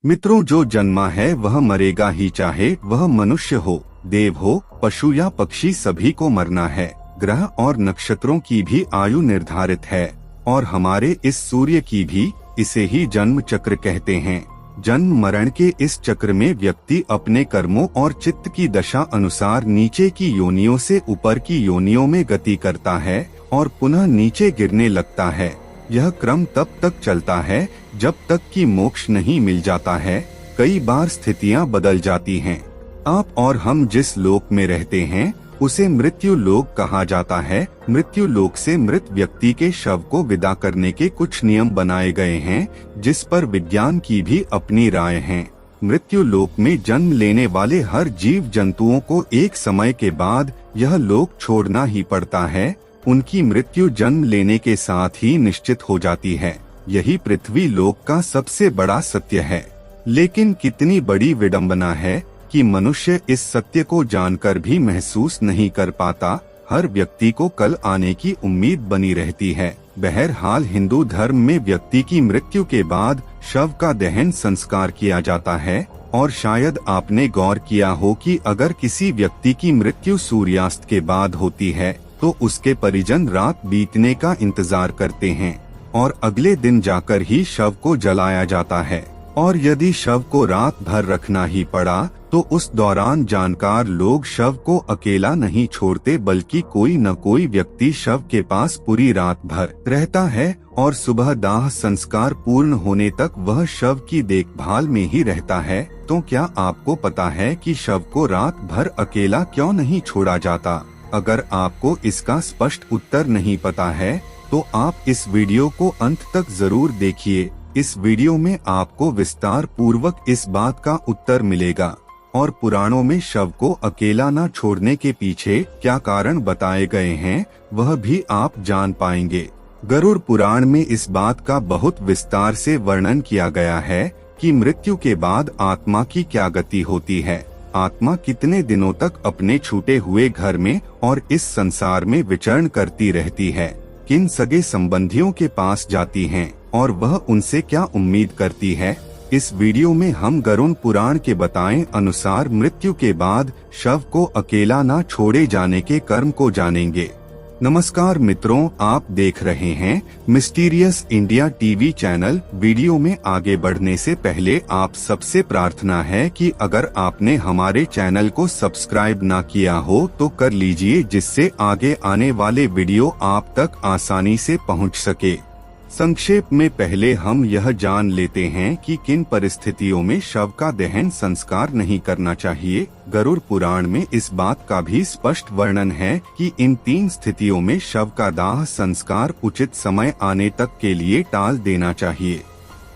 मित्रों, जो जन्मा है वह मरेगा ही, चाहे वह मनुष्य हो, देव हो, पशु या पक्षी, सभी को मरना है। ग्रह और नक्षत्रों की भी आयु निर्धारित है और हमारे इस सूर्य की भी। इसे ही जन्म चक्र कहते हैं। जन्म मरण के इस चक्र में व्यक्ति अपने कर्मों और चित्त की दशा अनुसार नीचे की योनियों से ऊपर की योनियों में गति करता है और पुनः नीचे गिरने लगता है। यह क्रम तब तक चलता है जब तक कि मोक्ष नहीं मिल जाता है। कई बार स्थितियां बदल जाती हैं। आप और हम जिस लोक में रहते हैं उसे मृत्यु लोक कहा जाता है। मृत्यु लोक से मृत व्यक्ति के शव को विदा करने के कुछ नियम बनाए गए हैं, जिस पर विज्ञान की भी अपनी राय है। मृत्यु लोक में जन्म लेने वाले हर जीव जंतुओं को एक समय के बाद यह लोक छोड़ना ही पड़ता है। उनकी मृत्यु जन्म लेने के साथ ही निश्चित हो जाती है। यही पृथ्वी लोक का सबसे बड़ा सत्य है। लेकिन कितनी बड़ी विडंबना है कि मनुष्य इस सत्य को जानकर भी महसूस नहीं कर पाता। हर व्यक्ति को कल आने की उम्मीद बनी रहती है। बहरहाल हिंदू धर्म में व्यक्ति की मृत्यु के बाद शव का दहन संस्कार किया जाता है और शायद आपने गौर किया हो कि अगर किसी व्यक्ति की मृत्यु सूर्यास्त के बाद होती है तो उसके परिजन रात बीतने का इंतजार करते हैं और अगले दिन जाकर ही शव को जलाया जाता है। और यदि शव को रात भर रखना ही पड़ा तो उस दौरान जानकार लोग शव को अकेला नहीं छोड़ते, बल्कि कोई न कोई व्यक्ति शव के पास पूरी रात भर रहता है और सुबह दाह संस्कार पूर्ण होने तक वह शव की देखभाल में ही रहता है। तो क्या आपको पता है कि शव को रात भर अकेला क्यों नहीं छोड़ा जाता? अगर आपको इसका स्पष्ट उत्तर नहीं पता है तो आप इस वीडियो को अंत तक जरूर देखिए। इस वीडियो में आपको विस्तार पूर्वक इस बात का उत्तर मिलेगा और पुराणों में शव को अकेला न छोड़ने के पीछे क्या कारण बताए गए हैं वह भी आप जान पाएंगे। गरुड़ पुराण में इस बात का बहुत विस्तार से वर्णन किया गया है कि मृत्यु के बाद आत्मा की क्या गति होती है। आत्मा कितने दिनों तक अपने छूटे हुए घर में और इस संसार में विचरण करती रहती है, किन सगे संबंधियों के पास जाती हैं और वह उनसे क्या उम्मीद करती है। इस वीडियो में हम गरुड़ पुराण के बताए अनुसार मृत्यु के बाद शव को अकेला न छोड़े जाने के कर्म को जानेंगे। नमस्कार मित्रों, आप देख रहे हैं mysterious India TV channel. Video में आगे बढ़ने से पहले आप सबसे प्रार्थना है कि अगर आपने हमारे चैनल को सब्सक्राइब ना किया हो तो कर लीजिए, जिससे आगे आने वाले वीडियो आप तक आसानी से पहुंच सके। संक्षेप में पहले हम यह जान लेते हैं कि किन परिस्थितियों में शव का दहन संस्कार नहीं करना चाहिए। गरुड़ पुराण में इस बात का भी स्पष्ट वर्णन है कि इन 3 स्थितियों में शव का दाह संस्कार उचित समय आने तक के लिए टाल देना चाहिए।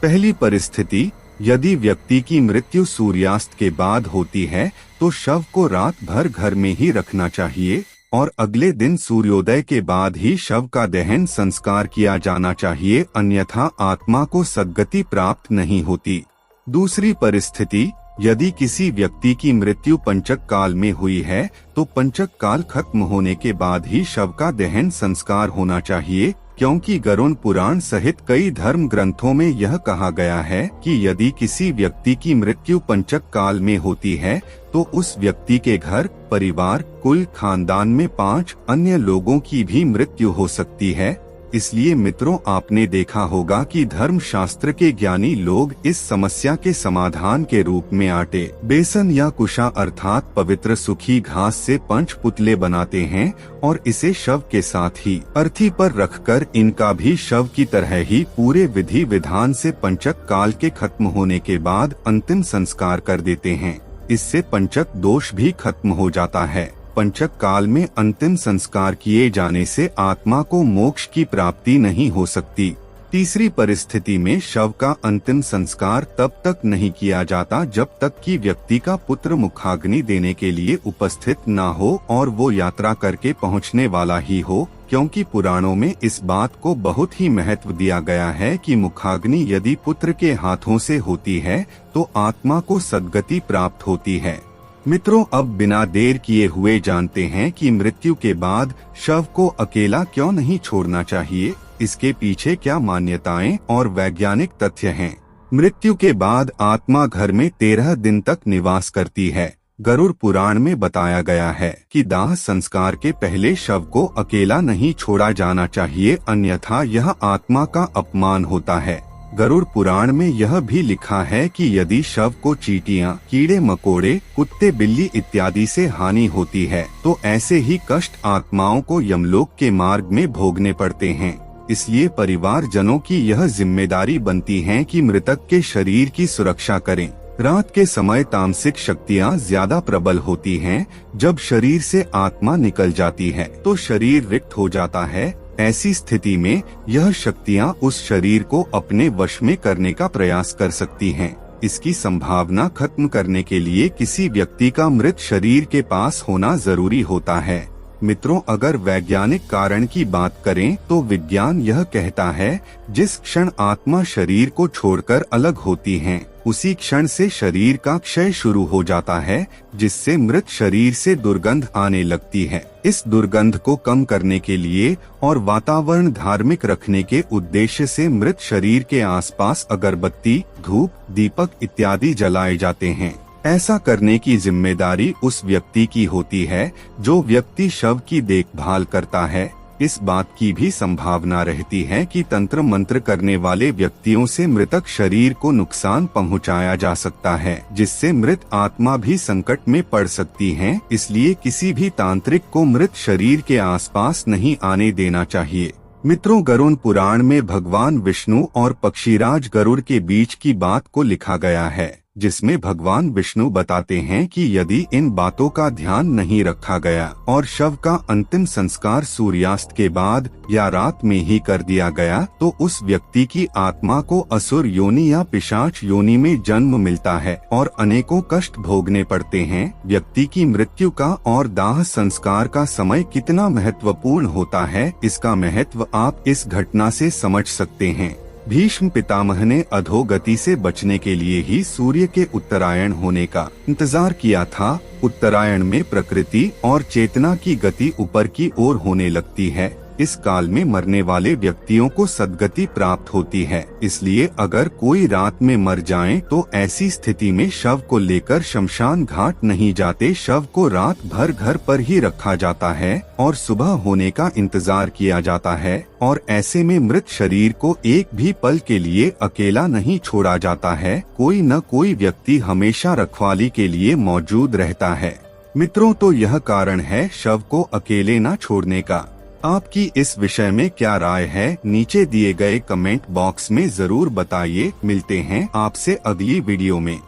पहली परिस्थिति, यदि व्यक्ति की मृत्यु सूर्यास्त के बाद होती है तो शव को रात भर घर में ही रखना चाहिए और अगले दिन सूर्योदय के बाद ही शव का दहन संस्कार किया जाना चाहिए, अन्यथा आत्मा को सद्गति प्राप्त नहीं होती। दूसरी परिस्थिति, यदि किसी व्यक्ति की मृत्यु पंचक काल में हुई है तो पंचक काल खत्म होने के बाद ही शव का दहन संस्कार होना चाहिए, क्योंकि गरुड़ पुराण सहित कई धर्म ग्रंथों में यह कहा गया है कि यदि किसी व्यक्ति की मृत्यु पंचक काल में होती है तो उस व्यक्ति के घर, परिवार, कुल, खानदान में 5 अन्य लोगों की भी मृत्यु हो सकती है। इसलिए मित्रों, आपने देखा होगा कि धर्म शास्त्र के ज्ञानी लोग इस समस्या के समाधान के रूप में आटे, बेसन या कुशा अर्थात पवित्र सूखी घास से पंच पुतले बनाते हैं और इसे शव के साथ ही अर्थी पर रखकर इनका भी शव की तरह ही पूरे विधि विधान से पंचक काल के खत्म होने के बाद अंतिम संस्कार कर देते हैं। इससे पंचक दोष भी खत्म हो जाता है। पंचक काल में अंतिम संस्कार किए जाने से आत्मा को मोक्ष की प्राप्ति नहीं हो सकती। तीसरी परिस्थिति में शव का अंतिम संस्कार तब तक नहीं किया जाता जब तक कि व्यक्ति का पुत्र मुखाग्नि देने के लिए उपस्थित न हो और वो यात्रा करके पहुंचने वाला ही हो, क्योंकि पुराणों में इस बात को बहुत ही महत्व दिया गया है कि मुखाग्नि यदि पुत्र के हाथों से होती है तो आत्मा को सद्गति प्राप्त होती है। मित्रों, अब बिना देर किए हुए जानते हैं कि मृत्यु के बाद शव को अकेला क्यों नहीं छोड़ना चाहिए। इसके पीछे क्या मान्यताएं और वैज्ञानिक तथ्य हैं। मृत्यु के बाद आत्मा घर में 13 दिन तक निवास करती है। गरुड़ पुराण में बताया गया है कि दाह संस्कार के पहले शव को अकेला नहीं छोड़ा जाना चाहिए, अन्यथा यह आत्मा का अपमान होता है। गरुड़ पुराण में यह भी लिखा है कि यदि शव को चींटियां, कीड़े मकोड़े, कुत्ते, बिल्ली इत्यादि से हानि होती है तो ऐसे ही कष्ट आत्माओं को यमलोक के मार्ग में भोगने पड़ते हैं। इसलिए परिवारजनों की यह जिम्मेदारी बनती है कि मृतक के शरीर की सुरक्षा करें। रात के समय तामसिक शक्तियाँ ज्यादा प्रबल होती हैं। जब शरीर से आत्मा निकल जाती है तो शरीर रिक्त हो जाता है। ऐसी स्थिति में यह शक्तियाँ उस शरीर को अपने वश में करने का प्रयास कर सकती हैं। इसकी संभावना खत्म करने के लिए किसी व्यक्ति का मृत शरीर के पास होना जरूरी होता है। मित्रों, अगर वैज्ञानिक कारण की बात करें तो विज्ञान यह कहता है जिस क्षण आत्मा शरीर को छोड़कर अलग होती है उसी क्षण से शरीर का क्षय शुरू हो जाता है, जिससे मृत शरीर से दुर्गंध आने लगती है। इस दुर्गंध को कम करने के लिए और वातावरण धार्मिक रखने के उद्देश्य से मृत शरीर के आसपास अगरबत्ती, धूप, दीपक इत्यादि जलाए जाते हैं। ऐसा करने की जिम्मेदारी उस व्यक्ति की होती है जो व्यक्ति शव की देखभाल करता है। इस बात की भी संभावना रहती है कि तंत्र मंत्र करने वाले व्यक्तियों से मृतक शरीर को नुकसान पहुंचाया जा सकता है, जिससे मृत आत्मा भी संकट में पड़ सकती है। इसलिए किसी भी तांत्रिक को मृत शरीर के आसपास नहीं आने देना चाहिए। मित्रों, गरुड़ पुराण में भगवान विष्णु और पक्षीराज गरुड़ के बीच की बात को लिखा गया है, जिसमें भगवान विष्णु बताते हैं कि यदि इन बातों का ध्यान नहीं रखा गया और शव का अंतिम संस्कार सूर्यास्त के बाद या रात में ही कर दिया गया तो उस व्यक्ति की आत्मा को असुर योनि या पिशाच योनि में जन्म मिलता है और अनेकों कष्ट भोगने पड़ते हैं। व्यक्ति की मृत्यु का और दाह संस्कार का समय कितना महत्वपूर्ण होता है, इसका महत्व आप इस घटना से समझ सकते हैं। भीष्म पितामह ने अधोगति से बचने के लिए ही सूर्य के उत्तरायण होने का इंतजार किया था। उत्तरायण में प्रकृति और चेतना की गति ऊपर की ओर होने लगती है। इस काल में मरने वाले व्यक्तियों को सद्गति प्राप्त होती है। इसलिए अगर कोई रात में मर जाए तो ऐसी स्थिति में शव को लेकर शमशान घाट नहीं जाते। शव को रात भर घर पर ही रखा जाता है और सुबह होने का इंतजार किया जाता है। और ऐसे में मृत शरीर को एक भी पल के लिए अकेला नहीं छोड़ा जाता है। कोई न कोई व्यक्ति हमेशा रखवाली के लिए मौजूद रहता है। मित्रों, तो यह कारण है शव को अकेले न छोड़ने का। आपकी इस विषय में क्या राय है, नीचे दिए गए कमेंट बॉक्स में जरूर बताइए। मिलते हैं आपसे अगली वीडियो में।